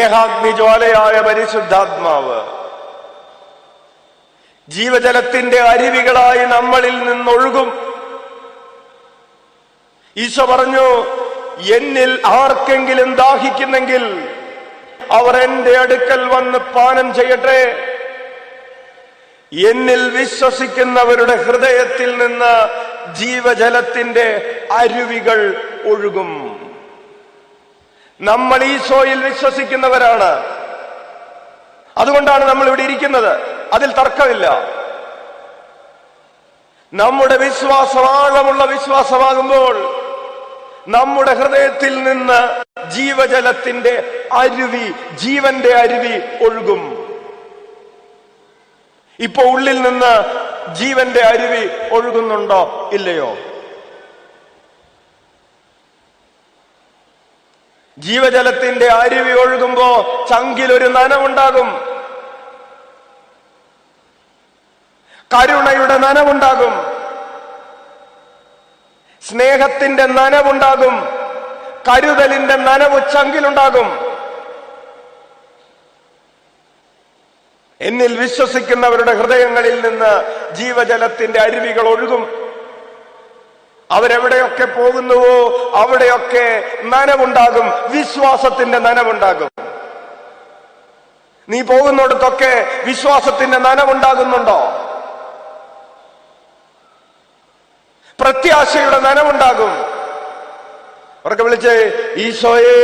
സ്നേഹാഗ്നിജ്വാലയായ പരിശുദ്ധാത്മാവ് ജീവജലത്തിന്റെ അരുവികളായി നമ്മളിൽ നിന്നൊഴുകും. ഈശോ പറഞ്ഞു, എന്നിൽ ആർക്കെങ്കിലും ദാഹിക്കുന്നെങ്കിൽ അവർ എന്റെ അടുക്കൽ വന്ന് പാനം ചെയ്യട്ടെ. എന്നിൽ വിശ്വസിക്കുന്നവരുടെ ഹൃദയത്തിൽ നിന്ന് ജീവജലത്തിന്റെ അരുവികൾ ഒഴുകും. നമ്മൾ ഈശോയിൽ വിശ്വസിക്കുന്നവരാണ്. അതുകൊണ്ടാണ് നമ്മൾ ഇവിടെ ഇരിക്കുന്നത്. അതിൽ തർക്കമില്ല. നമ്മുടെ വിശ്വാസം ആഴമുള്ള വിശ്വാസമാകുമ്പോൾ നമ്മുടെ ഹൃദയത്തിൽ നിന്ന് ജീവജലത്തിന്റെ അരുവി, ജീവന്റെ അരുവി ഒഴുകും. ഇപ്പൊ ഉള്ളിൽ നിന്ന് ജീവന്റെ അരുവി ഒഴുകുന്നുണ്ടോ ഇല്ലയോ? ജീവജലത്തിന്റെ അരുവി ഒഴുകുമ്പോ ചങ്കിലൊരു നനവുണ്ടാകും, കരുണയുടെ നനവുണ്ടാകും, സ്നേഹത്തിന്റെ നനവുണ്ടാകും, കരുതലിന്റെ നനവ് ചങ്കിലുണ്ടാകും. എന്നിൽ വിശ്വസിക്കുന്നവരുടെ ഹൃദയങ്ങളിൽ നിന്ന് ജീവജലത്തിന്റെ അരുവികൾ ഒഴുകും. അവരെവിടെയൊക്കെ പോകുന്നുവോ അവിടെയൊക്കെ നനവുണ്ടാകും, വിശ്വാസത്തിന്റെ നനവുണ്ടാകും. നീ പോകുന്നിടത്തൊക്കെ വിശ്വാസത്തിന്റെ നനവുണ്ടാകുന്നുണ്ടോ? പ്രത്യാശയുടെ നനവുണ്ടാകും. അവർക്ക് വിളിച്ച് ഈശോയേ